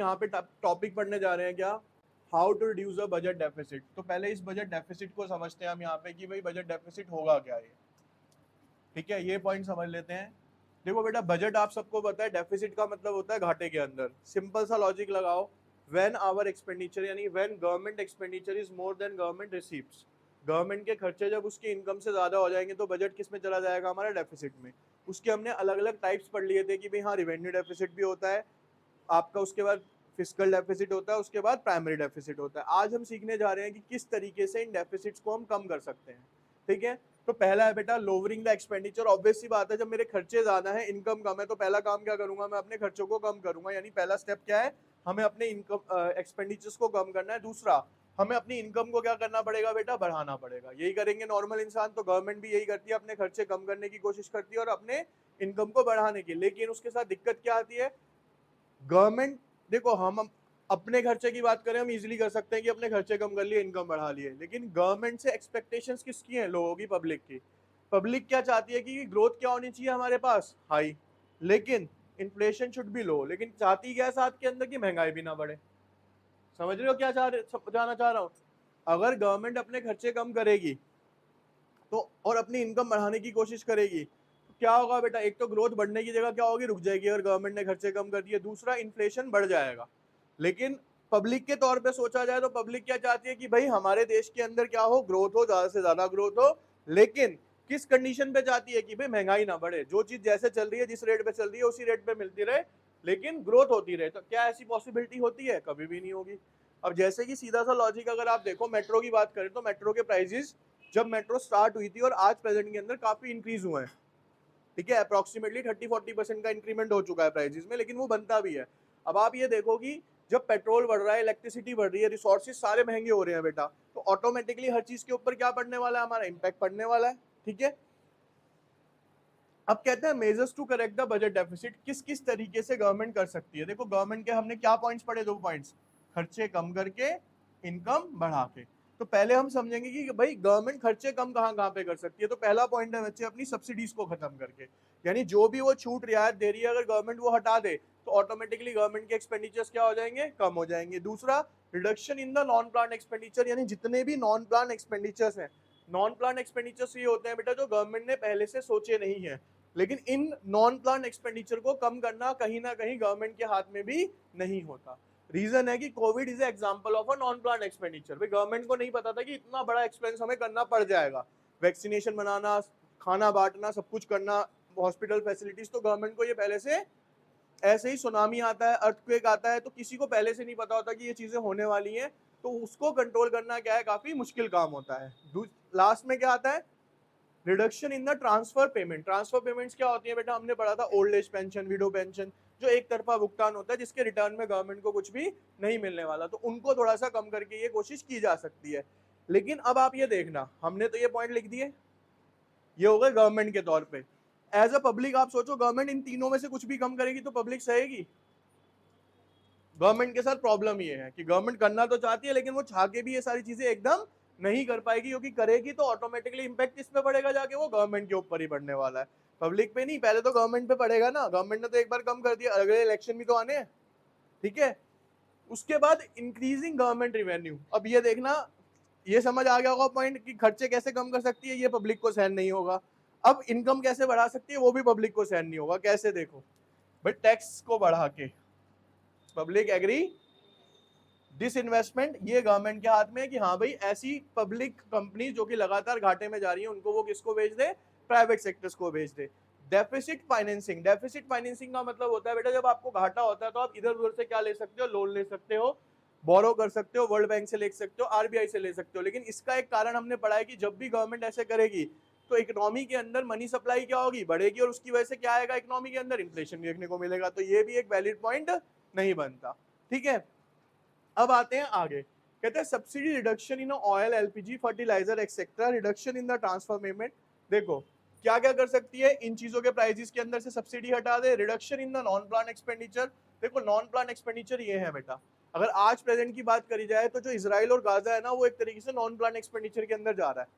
यहाँ पे टॉपिक पढ़ने जा रहे हैं क्या, how to reduce a budget deficit. तो पहले इस बजट डेफिसिट को समझते हैं हम यहाँ पे कि भाई बजट डेफिसिट होगा क्या ये। ठीक है, ये पॉइंट समझ लेते हैं। देखो बेटा, बजट आप सबको पता है, डेफिसिट का मतलब होता है घाटे के अंदर। सिंपल सा लॉजिक लगाओ, व्हेन आवर एक्सपेंडिचर यानी when government expenditure is more than government receives, government के खर्चे जब उसकी इनकम से ज्यादा हो जाएंगे तो बजट किस में चला जाएगा, हमारा डेफिसिट में। उसके हमने अलग अलग टाइप्स पढ़ लिए थे कि भाई हाँ, रिवेन्यू डेफिसिट भी होता है आपका, उसके बाद फिस्कल डेफिसिट होता है, उसके बाद प्राइमरी डेफिसिट होता है। आज हम सीखने जा रहे हैं कि किस तरीके से इन डेफिसिट्स को हम कम कर सकते हैं। ठीक है, तो पहला है बेटा लोअरिंग द एक्सपेंडिचर। ऑब्वियस सी बात है, जब मेरे खर्चे ज्यादा है, इनकम कम है, तो पहला काम क्या करूंगा, मैं अपने खर्चों को कम करूंगा। यानी पहला स्टेप क्या है, हमें अपने इनकम एक्सपेंडिचर्स को कम करना है। दूसरा, हमें अपनी इनकम को क्या करना पड़ेगा बेटा, बढ़ाना पड़ेगा। यही करेंगे नॉर्मल इंसान, तो गवर्नमेंट भी यही करती है, अपने खर्चे कम करने की कोशिश करती है और अपने इनकम को बढ़ाने की। लेकिन उसके साथ दिक्कत क्या आती है, गवर्नमेंट, देखो हम अपने खर्चे की बात करें, हम इजीली कर सकते हैं कि अपने खर्चे कम कर लिए, इनकम बढ़ा लिए। लेकिन गवर्नमेंट से एक्सपेक्टेशंस किसकी हैं, लोगों की, पब्लिक की। पब्लिक क्या चाहती है कि ग्रोथ क्या होनी चाहिए हमारे पास, हाई, लेकिन इन्फ्लेशन शुड बी लो। लेकिन चाहती क्या है साथ के अंदर, की महंगाई भी ना बढ़े। समझ रहे हो क्या जाना चाह रहा हूं। अगर गवर्नमेंट अपने खर्चे कम करेगी तो और अपनी इनकम बढ़ाने की कोशिश करेगी, तो क्या होगा बेटा, एक तो ग्रोथ बढ़ने की जगह क्या होगी, रुक जाएगी अगर गवर्नमेंट ने खर्चे कम कर दिए। दूसरा, इन्फ्लेशन बढ़ जाएगा। लेकिन पब्लिक के तौर पे सोचा जाए तो पब्लिक क्या चाहती है कि भाई हमारे देश के अंदर क्या हो, ग्रोथ हो, ज्यादा से ज्यादा ग्रोथ हो। लेकिन किस कंडीशन पे चाहती है कि भाई महंगाई ना बढ़े, जो चीज जैसे चल रही है, जिस रेट पे चल रही है उसी रेट पे मिलती रहे, लेकिन ग्रोथ होती रहे। तो क्या ऐसी पॉसिबिलिटी होती है, कभी भी नहीं होगी। अब जैसे कि सीधा सा लॉजिक अगर आप देखो, मेट्रो की बात करें तो मेट्रो के प्राइजेस जब मेट्रो स्टार्ट हुई थी और आज प्रेजेंट के अंदर काफी इंक्रीज हुए हैं। ठीक है, अप्रोक्सीमेटली 30-40% का इंक्रीमेंट हो चुका है प्राइसेस में, लेकिन वो बनता भी है। अब आप ये देखो कि जब पेट्रोल बढ़ रहा है, इलेक्ट्रिसिटी बढ़ रही है, रिसोर्सेज सारे महंगे हो रहे हैं बेटा, तो ऑटोमेटिकली हर चीज के ऊपर क्या पड़ने वाला है, हमारा इम्पैक्ट पड़ने वाला है। ठीक है, अब कहते हैं measures to correct the budget deficit, किस किस तरीके से गवर्नमेंट कर सकती है। देखो गवर्नमेंट के हमने क्या पॉइंट्स पढ़े, दो पॉइंट्स, खर्चे कम करके, इनकम बढ़ा के। तो पहले हम समझेंगे कि भाई गवर्नमेंट खर्चे कम कहाँ कहाँ पे कर सकती है। तो पहला पॉइंट है बच्चे, अपनी सब्सिडीज को खत्म करके। यानी जो भी वो छूट रियायत दे रही है, अगर गवर्नमेंट वो हटा दे तो ऑटोमेटिकली गवर्नमेंट के एक्सपेंडिचर्स क्या हो जाएंगे, कम हो जाएंगे। दूसरा, reduction in the non plan expenditure, यानी जितने भी नॉन प्लान एक्सपेंडिचर्स हैं, नॉन प्लान एक्सपेंडिचर्स ये होते हैं बेटा जो गवर्नमेंट ने पहले से सोचे नहीं है। लेकिन इन नॉन प्लान एक्सपेंडिचर को कम करना कहीं ना कहीं गवर्नमेंट के हाथ में भी नहीं होता। रीजन है कि Covid is example of a non plan expenditure. भाई गवर्नमेंट को नहीं पता था कि इतना बड़ा एक्सपेंस हमें करना पड़ जाएगा, वैक्सीनेशन बनाना, खाना बांटना, सब कुछ करना, हॉस्पिटल फैसिलिटीज। तो गवर्नमेंट को ये पहले से, ऐसे ही सुनामी आता है, अर्थक्वेक आता है, तो किसी को पहले से नहीं पता होता कि ये चीजें होने वाली हैं, तो उसको कंट्रोल करना क्या है, काफी मुश्किल काम होता है। लास्ट में क्या आता है, reduction in the transfer payment. Transfer payments क्या होती है बेटा, हमने पढ़ा था, old age pension, window pension, जो एक तरफा भुगतान होता है जिसके रिटर्न में गवर्नमेंट को कुछ भी नहीं मिलने वाला, तो उनको थोड़ा सा कम करके ये कोशिश की जा सकती है। लेकिन अब आप ये देखना, हमने तो ये पॉइंट लिख दिए, ये हो गए गवर्नमेंट के तौर पे। एज अ पब्लिक आप सोचो, गवर्नमेंट इन तीनों में से कुछ भी कम करेगी तो पब्लिक सहेगी। गवर्नमेंट के साथ प्रॉब्लम ये है कि गवर्नमेंट करना तो चाहती है, लेकिन वो चाह के भी ये सारी चीजें एकदम नहीं कर पाएगी, क्योंकि करेगी तो ऑटोमेटिकली इंपैक्ट किस पे पड़ेगा जाके, वो गवर्नमेंट के ऊपर ही पड़ने वाला है, पब्लिक पे नहीं। पहले तो गवर्नमेंट पे पड़ेगा ना, गवर्नमेंट ने तो एक बार कम कर दिया, अगले इलेक्शन भी तो आने हैं। ठीक है, उसके बाद इंक्रीजिंग गवर्नमेंट रिवेन्यू। अब ये देखना, ये समझ आ गया होगा पॉइंट कि खर्चे कैसे कम कर सकती है, ये पब्लिक को सहन नहीं होगा। अब इनकम कैसे बढ़ा सकती है, वो भी पब्लिक को सहन नहीं होगा। कैसे, देखो भाई, टैक्स को बढ़ा के। पब्लिक एग्री, डिसइन्वेस्टमेंट ये गवर्नमेंट के हाथ में है कि हाँ भाई ऐसी पब्लिक कंपनी जो कि लगातार घाटे में जा रही है, उनको वो किसको भेज दे, प्राइवेट सेक्टर्स को भेज दे। डेफिसिट फाइनेंसिंग, डेफिसिट फाइनेंसिंग का मतलब होता है बेटा, जब आपको घाटा होता है तो आप इधर उधर से क्या ले सकते हो, लोन ले सकते हो, बोरो कर सकते हो, वर्ल्ड बैंक से ले सकते हो, आरबीआई से ले सकते हो। लेकिन इसका एक कारण हमने पढ़ा है कि जब भी गवर्नमेंट ऐसे करेगी तो इकोनॉमी के अंदर मनी सप्लाई क्या होगी, बढ़ेगी, और उसकी वजह से क्या आएगा इकोनॉमी के अंदर, इन्फ्लेशन देखने को मिलेगा। तो ये भी एक वैलिड पॉइंट नहीं बनता। ठीक है, अब आते हैं आगे, कहते हैं subsidy reduction in oil, LPG, fertiliser etcetera, reduction in the transfer payment. देखो क्या क्या कर सकती है, इन चीजों के प्राइसेस के अंदर से सब्सिडी हटा दे, reduction in the non plan expenditure. देखो नॉन प्लान एक्सपेंडिचर ये है बेटा, अगर आज प्रेजेंट की बात करी जाए तो जो इजराइल और गाजा है ना, वो एक तरीके से नॉन प्लान एक्सपेंडिचर के अंदर जा रहा है,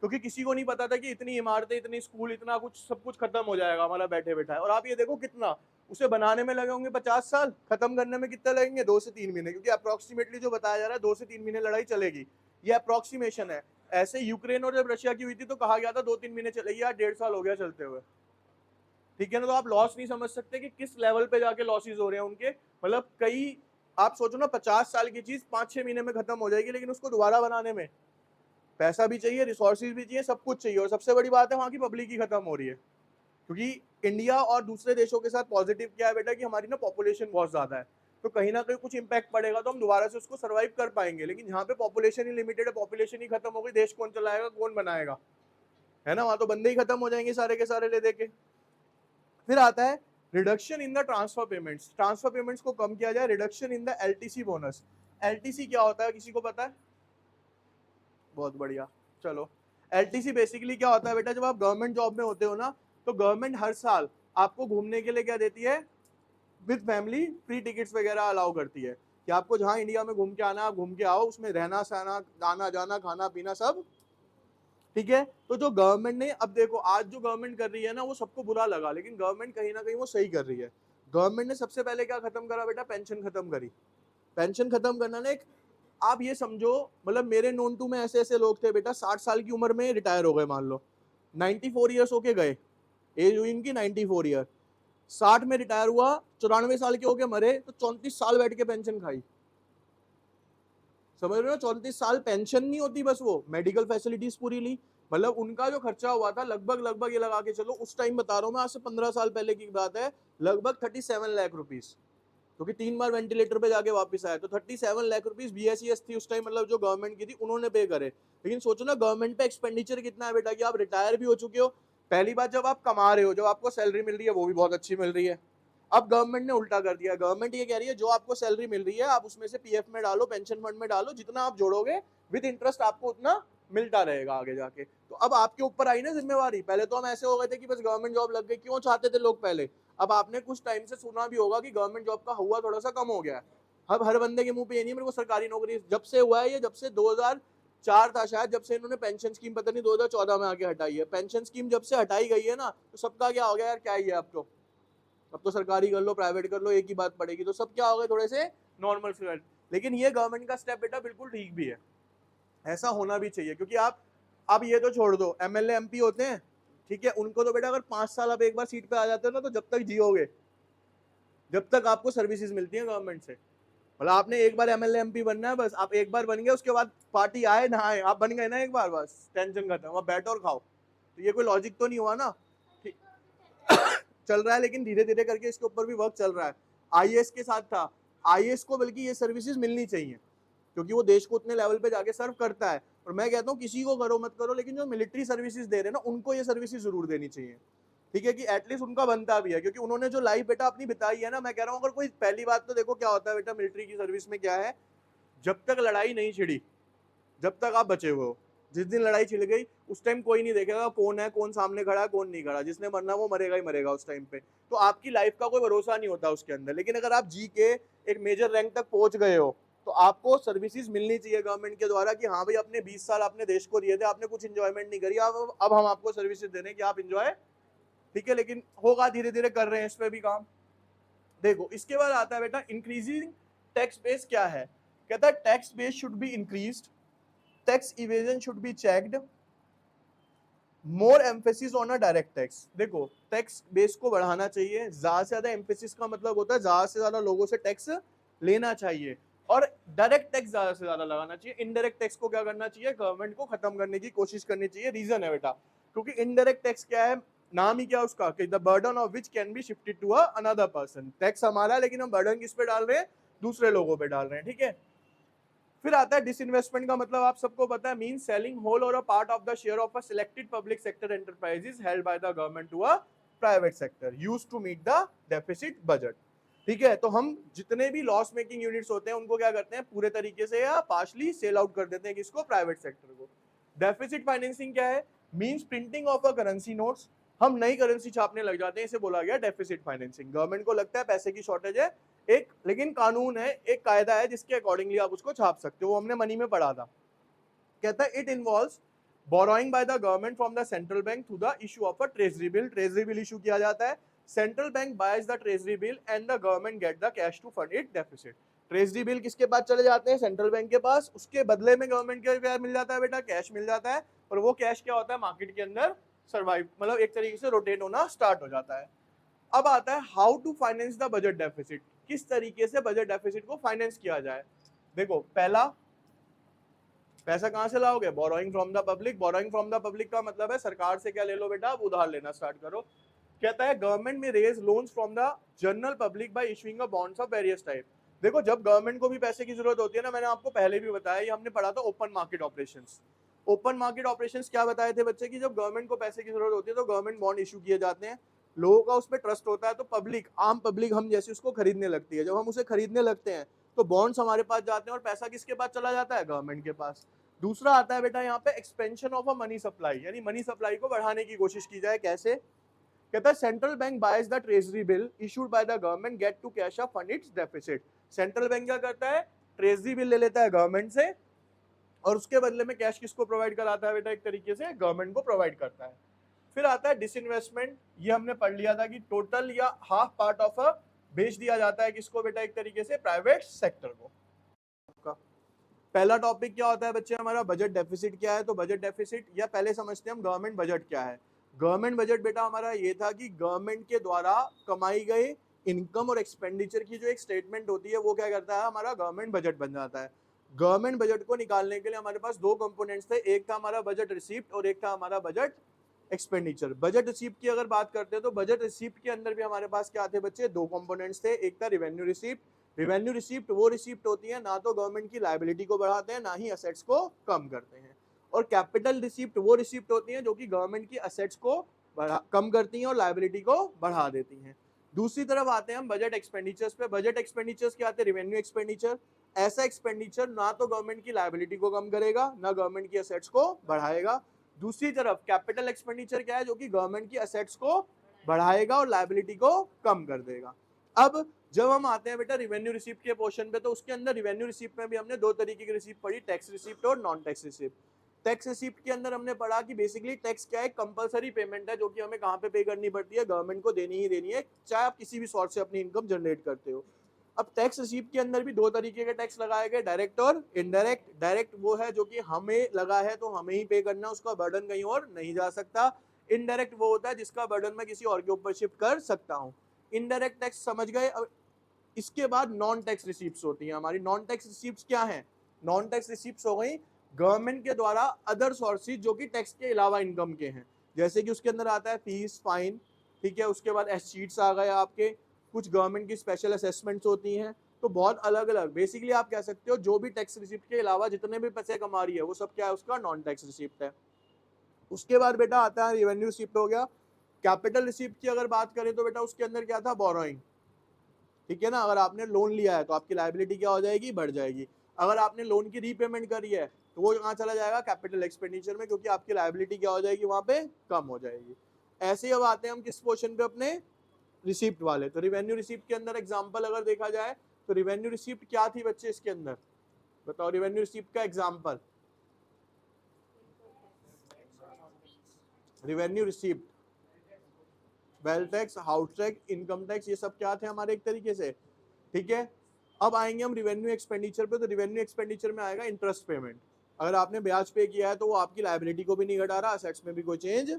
क्योंकि किसी को नहीं पता था कि इतनी इमारतें, इतनी स्कूल, इतना कुछ सब कुछ खत्म हो जाएगा हमारा बैठे बैठा है। और आप ये देखो कितना उसे बनाने में लगे होंगे 50 साल, खत्म करने में कितने लगेंगे, 2 से 3 महीने, क्योंकि अप्रोक्सीमेटली जो बताया जा रहा है 2 से 3 महीने लड़ाई चलेगी, ये अप्रोक्सीमेशन है। ऐसे यूक्रेन और जब रशिया की हुई थी तो कहा गया था 2-3 महीने चलेगी, यार 1.5 साल हो गया चलते हुए, ठीक है ना। तो आप लॉस नहीं समझ सकते कि किस लेवल पे जाके लॉसेस हो रहे हैं उनके, मतलब कई, आप सोचो ना 50 साल की चीज 5-6 महीने में खत्म हो जाएगी, लेकिन उसको दोबारा बनाने में पैसा भी चाहिए, रिसोर्सेज भी चाहिए, सब कुछ चाहिए। और सबसे बड़ी बात है वहां की पब्लिक ही खत्म हो रही है, क्योंकि इंडिया और दूसरे देशों के साथ पॉजिटिव क्या है बेटा कि हमारी ना पॉपुलेशन बहुत ज्यादा है, तो कहीं ना कहीं कुछ इंपैक्ट पड़ेगा तो हम दोबारा से उसको सर्वाइव कर पाएंगे। लेकिन यहाँ पे पॉपुलेशन ही लिमिटेड है, पॉपुलेशन ही खत्म हो गई, देश कौन चलाएगा, कौन बनाएगा, है ना। वहां तो बंदे ही खत्म हो जाएंगे सारे के सारे ले देके। फिर आता है reduction in the transfer payments, transfer payments को कम किया जाए, reduction in the LTC bonus. LTC क्या होता है, किसी को पता है? बहुत बढ़िया, चलो। एलटीसी बेसिकली क्या होता है बेटा, जब आप गवर्नमेंट जॉब में होते हो ना, तो गवर्नमेंट हर साल आपको घूमने के लिए क्या देती है, विद फैमिली फ्री टिकट्स वगैरह अलाउ करती है कि आपको जहां इंडिया में घूम के आना आप घूम के आओ, उसमें रहना सहना, आना जाना, खाना पीना सब, ठीक है। तो जो गवर्नमेंट ने, अब देखो आज जो गवर्नमेंट कर रही है ना वो सबको बुरा लगा, लेकिन गवर्नमेंट कहीं ना कहीं वो सही कर रही है। गवर्नमेंट ने सबसे पहले क्या खत्म करा बेटा, पेंशन खत्म करी। पेंशन खत्म करना ने, आप ये समझो, मतलब मेरे नोन टू में ऐसे ऐसे लोग थे बेटा, 60 साल की उम्र में रिटायर हो गए, मान लो 94 ईयर्स होके गए, एज हुई इनकी 94 ईयर, 60 में रिटायर हुआ, 94 साल के होके मरे, तो 34 साल बैठ के पेंशन खाई। समझ रहे हो, 34 साल पेंशन नहीं होती, बस वो मेडिकल फैसिलिटीज पूरी ली। मतलब उनका जो खर्चा हुआ था लगभग ये लगा के चलो, उस टाइम बता रहा हूँ मैं, आज से 15 साल पहले की बात है, लगभग 37 लाख रुपीस, क्योंकि 3 बार वेंटिलेटर पे जाके वापस आया। तो 37 लाख रुपीस बीएसईएस थी उस टाइम, मतलब जो गवर्नमेंट की थी, उन्होंने पे करे। लेकिन सोचो ना गवर्नमेंट पे एक्सपेंडिचर कितना है बेटा, कि आप रिटायर भी हो चुके हो, पहली बात जब आप कमा रहे हो, जब आपको सैलरी मिल रही है वो भी बहुत अच्छी मिल रही है। अब गवर्नमेंट ने उल्टा कर दिया, गवर्नमेंट ये कह रही है जो आपको सैलरी मिल रही है आप उसमें से पीएफ में डालो, पेंशन फंड में डालो, जितना आप जोड़ोगे विद इंटरेस्ट आपको उतना मिलता रहेगा आगे जाके। तो अब आपके ऊपर आई ना जिम्मेवारी, पहले तो हम ऐसे हो गए थे कि बस गवर्नमेंट जॉब लग गई, क्यों चाहते थे लोग पहले। अब आपने कुछ टाइम से सुना भी होगा कि गवर्नमेंट जॉब का हुआ थोड़ा सा कम हो गया है। अब हर बंदे के मुंह पे ये नहीं मेरे को सरकारी नौकरी, जब से हुआ है ये, जब से 2004 था शायद, जब से इन्होंने पेंशन स्कीम, पता नहीं 2014 में आके हटाई है पेंशन स्कीम, जब से हटाई गई है ना, तो सबका क्या हो गया यार, क्या ही है अब तो सरकारी कर लो प्राइवेट कर लो एक ही बात पड़ेगी, तो सब क्या हो गए थोड़े से नॉर्मल फिगर। लेकिन ये गवर्नमेंट का स्टेप बेटा बिल्कुल ठीक भी है, ऐसा होना भी चाहिए, क्योंकि आप, अब ये तो छोड़ दो, एमएलए एमपी होते हैं, ठीक है, उनको तो बेटा अगर 5 साल आप एक बार सीट पे आ जाते हो ना, तो जब तक जियोगे, जब तक आपको सर्विसेज मिलती है गवर्नमेंट से। मतलब आपने एक बार एमएलए एमपी बनना है, बस आप एक बार बन गए, उसके बाद पार्टी आए ना आए, आप बन गए ना एक बार, बस टेंशन खत्म, अब बैठो और खाओ। तो ये कोई लॉजिक तो नहीं हुआ ना, ठीक चल रहा है, लेकिन धीरे धीरे करके इसके ऊपर भी वर्क चल रहा है। आईएएस के साथ था, आईएएस को बल्कि ये सर्विसेज मिलनी चाहिए, क्योंकि वो देश को उतने लेवल पे जाके सर्व करता है। और मैं कहता हूँ किसी को करो मत करो, लेकिन जो मिलिट्री सर्विसेज दे रहे हैं ना, उनको ये सर्विसेज जरूर देनी चाहिए, ठीक है, कि एटलीस्ट उनका बनता भी है, क्योंकि उन्होंने जो लाइफ बेटा अपनी बिताई है ना, मैं कह रहा हूँ अगर कोई, पहली बात तो देखो क्या होता है बेटा मिलिट्री की सर्विस में क्या है, जब तक लड़ाई नहीं छिड़ी, जब तक आप बचे हुए हो, जिस दिन लड़ाई छिड़ गई उस टाइम कोई नहीं देखेगा कौन है, कौन सामने खड़ा है, कौन नहीं खड़ा, जिसने मरना वो मरेगा ही मरेगा उस टाइम पे। तो आपकी लाइफ का कोई भरोसा नहीं होता उसके अंदर। लेकिन अगर आप जी के एक मेजर रैंक तक पहुंच गए हो, तो आपको सर्विसेज मिलनी चाहिए गवर्नमेंट के द्वारा, कि हाँ भाई अपने 20 साल आपने देश को दिए थे, आपने कुछ इंजॉयमेंट नहीं करी, अब हम आपको सर्विसेज दे रहे हैं कि आप इंजॉय, ठीक है। लेकिन होगा, धीरे धीरे कर रहे हैं इस पे भी काम। देखो इसके बाद आता है बेटा इंक्रीजिंग टैक्स बेस, क्या है, कहता है tax base should be increased, tax evasion should be checked, more emphasis on a direct tax. देखो टैक्स बेस को बढ़ाना चाहिए, ज्यादा से ज्यादा एम्फेसिस का मतलब होता है ज्यादा से ज्यादा लोगों से टैक्स लेना चाहिए, और डायरेक्ट टैक्स ज्यादा से ज्यादा लगाना चाहिए। इनडायरेक्ट टैक्स को क्या करना चाहिए, गवर्नमेंट को खत्म करने की कोशिश करनी चाहिए। रीजन है बेटा, क्योंकि इनडायरेक्ट टैक्स क्या है, नाम ही क्या उसका, कि the burden of which can be shifted to another person. Tax हमारा है, लेकिन हम बर्डन किस पे डाल रहे हैं, दूसरे लोगों पे डाल रहे हैं, ठीक है। फिर आता है डिसइन्वेस्टमेंट का मतलब आप सबको पता है, मीन सेलिंग होल और a part of the share of a selected public sector enterprises held by the government to a private sector used to meet the deficit budget, ठीक है। तो हम जितने भी लॉस मेकिंग यूनिट्स होते हैं उनको क्या करते हैं, पूरे तरीके से या पार्शली सेल आउट कर देते हैं, किसको, प्राइवेट सेक्टर को। डेफिसिट फाइनेंसिंग क्या है, means printing of a currency notes, हम नई करेंसी छापने लग जाते हैं, इसे बोला गया डेफिसिट फाइनेंसिंग। गवर्नमेंट को लगता है पैसे की शॉर्टेज है, एक लेकिन कानून है, एक कायदा है जिसके अकॉर्डिंगली आप उसको छाप सकते हो, वो हमने मनी में पढ़ा था। कहता है it involves borrowing by the government from the central bank through the issue of a treasury bill, treasury bill issue किया जाता है, central bank buys the treasury bill and the government get the cash to fund it deficit. Treasury bill किसके पास चले जाते हैं? Central bank के पास। उसके बदले में गवर्नमेंट को क्या मिल जाता है बेटा? कैश मिल जाता है। और वो कैश क्या होता है? मार्केट के अंदर सर्वाइव, मतलब एक तरीके से रोटेट होना स्टार्ट हो जाता है। अब आता है how to finance the budget deficit. किस तरीके से बजट डेफिसिट को फाइनेंस किया जाए? देखो, पहला, पैसा कहां से लाओगे? Borrowing from the public. Borrowing from the public का मतलब है सरकार से क्या ले लो बेटा? अब उधार लेना स्टार्ट करो। कहता है government may raise loans from the general public by issuing a bonds of various type. देखो, जब गवर्नमेंट को भी पैसे की जरूरत होती है ना, मैंने आपको पहले भी बताया, ये हमने पढ़ा था open market operations. Open market operations क्या बताए थे बच्चे की? जब गवर्नमेंट को पैसे की जरूरत होती है तो गवर्नमेंट बॉन्ड इशू किए जाते हैं, लोगों का उसमें ट्रस्ट होता है, तो पब्लिक, आम पब्लिक हम जैसे उसको खरीदने लगती है। जब हम उसे खरीदने लगते हैं तो बॉन्ड्स हमारे पास जाते हैं और पैसा किसके पास चला जाता है? गवर्नमेंट के पास। दूसरा आता है बेटा यहाँ पे expansion of a money supply, यानी मनी सप्लाई को बढ़ाने की कोशिश की जाए। कैसे? कहता है central bank buys the treasury bill issued by the government get to cash a fund its deficit. Central bank क्या करता है? ट्रेजरी बिल ले लेता है गवर्नमेंट से और उसके बदले में कैश किसको प्रोवाइड कराता है बेटा? एक तरीके से गवर्नमेंट को प्रोवाइड करता है। फिर आता है डिसइन्वेस्टमेंट। ये हमने पढ़ लिया था कि टोटल या हाफ पार्ट ऑफ अ बेच दिया जाता है किसको बेटा? एक तरीके से प्राइवेट सेक्टर को। पहला टॉपिक क्या होता है बच्चे हमारा? बजट डेफिसिट क्या है? तो बजट डेफिसिट, या पहले समझते हैं हम गवर्नमेंट बजट क्या है। गवर्नमेंट बजट बेटा हमारा ये था कि गवर्नमेंट के द्वारा कमाई गई इनकम और एक्सपेंडिचर की जो एक स्टेटमेंट होती है वो क्या करता है? हमारा गवर्नमेंट बजट बन जाता है। गवर्नमेंट बजट को निकालने के लिए हमारे पास दो कंपोनेंट्स थे, एक था हमारा बजट रिसीप्ट और एक था हमारा बजट एक्सपेंडिचर। बजट रिसीप्ट की अगर बात करते हैं तो बजट रिसीप्ट के अंदर भी हमारे पास क्या थे बच्चे? दो कंपोनेंट्स थे, एक था रिवेन्यू रिसीप्ट। रिवेन्यू रिसीप्ट वो रिसीप्ट होती है ना तो गवर्नमेंट की लायबिलिटी को बढ़ाते हैं ना ही असेट्स को कम करते हैं। और कैपिटल रिसीप्ट वो रिसीप्ट होती है जो कि गवर्नमेंट की असेट्स को कम करती हैं और लायबिलिटी को बढ़ा देती हैं। दूसरी तरफ आते हैं हम बजट एक्सपेंडिचर्स पे। बजट एक्सपेंडिचर्स क्या आते हैं? Revenue expenditure. ऐसा एक्सपेंडिचर ना तो गवर्नमेंट की लायबिलिटी को कम करेगा ना गवर्नमेंट की असेट्स को बढ़ाएगा। दूसरी तरफ कैपिटल एक्सपेंडिचर क्या है? जो कि गवर्नमेंट की असेट्स को बढ़ाएगा और लायबिलिटी को कम कर देगा। अब जब हम आते हैं बेटा रिवेन्यू रिसीप्ट के पोर्शन पे, तो उसके अंदर रिवेन्यू रिसीप्ट में भी हमने दो तरीके की रिसीप्ट पढ़ी, टैक्स रिसीप्ट और non tax receipt. Tax receipt के अंदर हमने पढ़ा कि बेसिकली टैक्स क्या है? कंपलसरी पेमेंट है जो कि हमें कहाँ पे पे करनी पड़ती है? गवर्नमेंट को देनी ही देनी है, चाहे आप किसी भी सोर्स से अपनी इनकम जनरेट करते हो। अब टैक्स रिसीप्ट के अंदर भी दो तरीके के टैक्स लगाए गए, डायरेक्ट और इनडायरेक्ट। डायरेक्ट वो है जो कि हमें लगा है तो हमें ही पे करना, उसका बर्डन कहीं और नहीं जा सकता। इनडायरेक्ट वो होता है जिसका बर्डन मैं किसी और के ऊपर शिफ्ट कर सकता हूँ। इनडायरेक्ट टैक्स समझ गए। अब इसके बाद नॉन टैक्स रिसीप्ट्स होती हैं हमारी। नॉन टैक्स रिसीप्ट्स क्या हैं? नॉन टैक्स रिसीप्ट्स हो गई गवर्नमेंट के द्वारा अदर सोर्सेज जो कि टैक्स के अलावा इनकम के हैं, जैसे कि उसके अंदर आता है फीस, फाइन, ठीक है। उसके बाद एसचीट्स आ गए आपके, कुछ गवर्नमेंट की स्पेशल असेसमेंट्स होती हैं, तो बहुत अलग अलग। बेसिकली आप कह सकते हो जो भी टैक्स रिसिप्ट के अलावा जितने भी पैसे कमा रही है वो सब क्या है? उसका नॉन टैक्स रिसिप्ट है। उसके बाद बेटा आता है रेवेन्यू रिसिप्ट हो गया। कैपिटल रिसिप्ट की अगर बात करें तो बेटा उसके अंदर क्या था? बोरोइंग, ठीक है ना। अगर आपने लोन लिया है तो आपकी लायबिलिटी क्या हो जाएगी? बढ़ जाएगी। अगर आपने लोन की रीपेमेंट करी है तो वो कहाँ चला जाएगा? कैपिटल एक्सपेंडिचर में, क्योंकि आपकी लायबिलिटी क्या हो जाएगी? वहां पे कम हो जाएगी। ऐसे ही अब आते हैं हम किस पोर्शन पे? अपने रिसिप्ट वाले। तो रिवेन्यू रिसिप्ट के अंदर एग्जांपल अगर देखा जाए तो रिवेन्यू रिसिप्ट क्या थी बच्चे इसके अंदर? बताओ रिवेन्यू रिसिप्ट का example. Revenue receipt, wealth tax, house tax, income tax, ये सब क्या थे हमारे एक तरीके से, ठीक है। अब आएंगे हम रिवेन्यू एक्सपेंडिचर पे। तो रिवेन्यू एक्सपेंडिचर में आएगा इंटरेस्ट पेमेंट। अगर आपने ब्याज पे किया है तो वो आपकी लायबिलिटी को भी नहीं घटा रहा, असेट्स में भी कोई चेंज,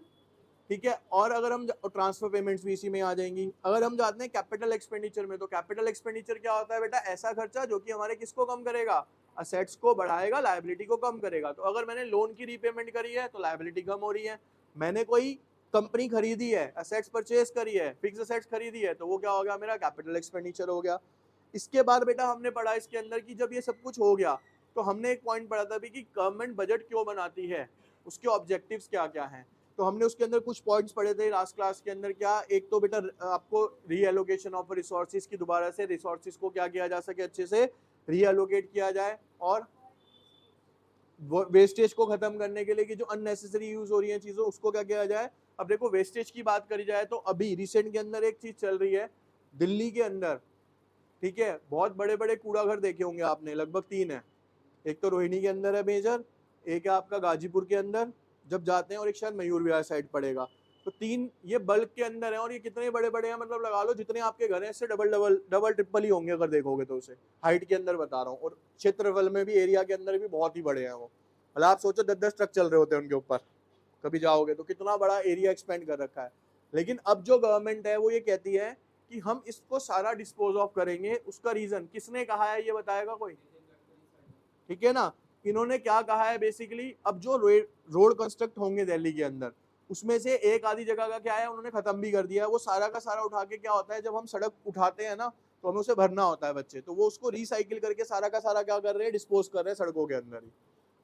ठीक है। और अगर हम ट्रांसफर पेमेंट्स भी इसी में आ जाएंगी। अगर हम जाते हैं कैपिटल एक्सपेंडिचर में, तो कैपिटल एक्सपेंडिचर क्या होता है बेटा? ऐसा खर्चा जो कि हमारे किसको कम करेगा? असेट्स को बढ़ाएगा, लायबिलिटी को कम करेगा। तो अगर मैंने लोन की रीपेमेंट करी है तो लायबिलिटी कम हो रही है। मैंने कोई कंपनी खरीदी है, असेट्स परचेज करी है, फिक्स असेट्स खरीदी है, तो वो क्या हो गया? मेरा कैपिटल एक्सपेंडिचर हो गया। इसके बाद बेटा हमने पढ़ा इसके अंदर कि जब ये सब कुछ हो गया तो हमने एक पॉइंट पढ़ा था भी कि गवर्नमेंट बजट क्यों बनाती है, उसके ऑब्जेक्टिव्स क्या क्या हैं। तो हमने उसके अंदर कुछ पॉइंट्स पढ़े थे लास्ट क्लास के अंदर। क्या? एक तो बेटा आपको रीएलोकेशन ऑफ रिसोर्सेज की, दोबारा से रिसोर्सेज को क्या किया जा सके? अच्छे से रीएलोकेट किया जाए। और वेस्टेज को खत्म करने के लिए कि जो अननेसेसरी यूज हो रही है चीजों, उसको क्या किया जाए? अब देखो वेस्टेज की बात करी जाए तो अभी रिसेंट के अंदर एक चीज चल रही है दिल्ली के अंदर, ठीक है। बहुत बड़े बड़े कूड़ा घर देखे होंगे आपने, लगभग 3 है। एक तो रोहिणी के अंदर है मेजर, एक है आपका गाजीपुर के अंदर जब जाते हैं, और एक शायद मयूर विहार साइड पड़ेगा। तो तो 3 ये बल्क के अंदर है और ये कितने बड़े बड़े हैं, मतलब लगा लो जितने आपके घर हैं इससे डबल ट्रिपल ही होंगे अगर देखोगे तो उसे, हाइट के अंदर बता रहा हूँ, और क्षेत्रफल में भी, एरिया के अंदर भी बहुत ही बड़े हैं वो। मतलब आप सोचो 10-10 ट्रक चल रहे होते हैं उनके ऊपर, कभी जाओगे तो कितना बड़ा एरिया एक्सपेंड कर रखा है। लेकिन अब जो गवर्नमेंट है वो ये कहती है कि हम इसको सारा डिस्पोज ऑफ करेंगे। उसका रीजन किसने कहा है ये बताएगा कोई? ठीक है ना, इन्होंने क्या कहा है बेसिकली, अब जो रोड कंस्ट्रक्ट होंगे दिल्ली के अंदर, उसमें से एक आधी जगह का क्या है उन्होंने खत्म भी कर दिया है। वो सारा का सारा उठा के क्या होता है, जब हम सड़क उठाते हैं ना तो हमें उसे भरना होता है बच्चे, तो वो उसको रिसाइकिल करके सारा का सारा क्या कर रहे हैं, डिस्पोज कर रहे हैं सड़कों के अंदर ही।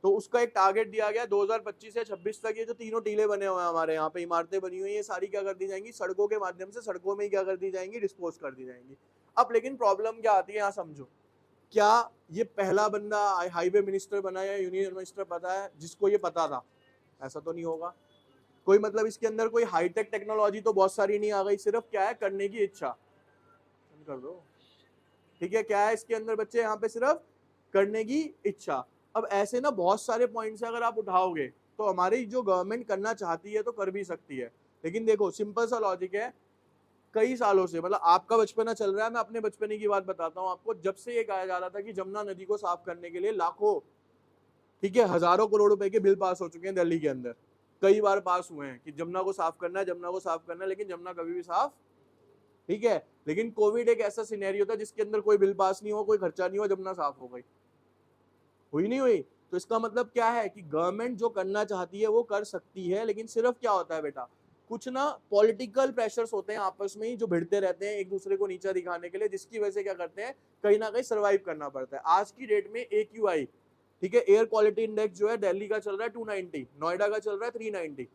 तो उसका एक टारगेट दिया गया 2025 से 26 तक, ये जो तीनों टीले बने हुए हैं हमारे यहाँ पे, इमारतें बनी हुई है, ये सारी क्या कर दी जाएंगी, सड़कों के माध्यम से सड़कों में ही क्या कर दी जाएंगी, डिस्पोज कर दी जाएंगी। अब लेकिन प्रॉब्लम क्या आती है यहाँ समझो, क्या ये पहला बंदा हाईवे मिनिस्टर बना या यूनियन मिनिस्टर पता है जिसको ये पता था? ऐसा तो नहीं होगा कोई, मतलब इसके अंदर कोई हाईटेक टेक्नोलॉजी तो बहुत सारी नहीं आ गई, सिर्फ क्या है, करने की इच्छा। कर दो, ठीक है, क्या है इसके अंदर बच्चे यहाँ पे, सिर्फ करने की इच्छा। अब ऐसे ना बहुत सारे पॉइंट्स अगर आप उठाओगे तो हमारी जो गवर्नमेंट करना चाहती है तो कर भी सकती है। लेकिन देखो सिंपल सा लॉजिक है, कई सालों से, मतलब आपका बचपना चल रहा है, मैं अपने बचपने की बात बताता हूँ आपको, जब से ये कहा जा रहा था कि जमुना नदी को साफ करने के लिए लाखों, ठीक है, हजारों करोड़ रुपए के बिल पास हो चुके हैं दिल्ली के अंदर, कई बार पास हुए हैं कि जमुना को साफ करना है, जमुना को साफ करना है, लेकिन जमुना कभी भी साफ, ठीक है। लेकिन कोविड एक ऐसा सिनेरियो था जिसके अंदर कोई बिल पास नहीं हुआ, कोई खर्चा नहीं हुआ, जमुना साफ हो गई, हुई नहीं हुई। तो इसका मतलब क्या है कि गवर्नमेंट जो करना चाहती है वो कर सकती है, लेकिन सिर्फ क्या होता है बेटा, कुछ ना पॉलिटिकल प्रेशर्स होते हैं आपस में ही जो भिड़ते रहते हैं एक दूसरे को नीचा दिखाने के लिए, जिसकी वजह से क्या करते हैं, कहीं ना कहीं सर्वाइव करना पड़ता है। आज की डेट में AQI, ठीक है, एयर क्वालिटी इंडेक्स जो है दिल्ली का चल रहा है 290, नोएडा का चल रहा है 390,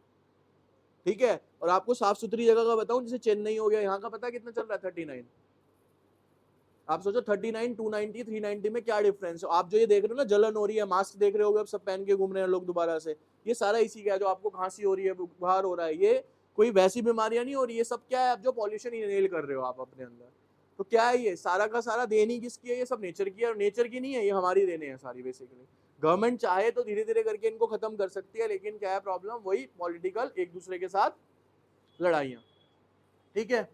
ठीक है। और आपको साफ सुथरी जगह का बताऊं, जैसे चेन्नई हो गया, यहाँ का पता कितना चल रहा है, 39। आप सोचो 39, 290, 390 में क्या डिफरेंस है। आप जो ये देख रहे हो ना, जलन हो रही है, मास्क देख रहे होगे, अब सब पहन के घूम रहे हैं लोग दोबारा से, ये सारा इसी का है। जो आपको खांसी हो रही है, बुखार हो रहा है, ये कोई वैसी बीमारियां नहीं हो रही, ये सब क्या है, आप जो पॉल्यूशन इनहेल कर रहे हो आप अपने अंदर। तो क्या है, ये सारा का सारा देन ही किसकी है, ये सब नेचर की है, और नेचर की नहीं है, ये हमारी देने हैं सारी बेसिकली। गवर्नमेंट चाहे तो धीरे धीरे करके इनको खत्म कर सकती है, लेकिन क्या है प्रॉब्लम, वही पॉलिटिकल एक दूसरे के साथ लड़ाइयाँ, ठीक है।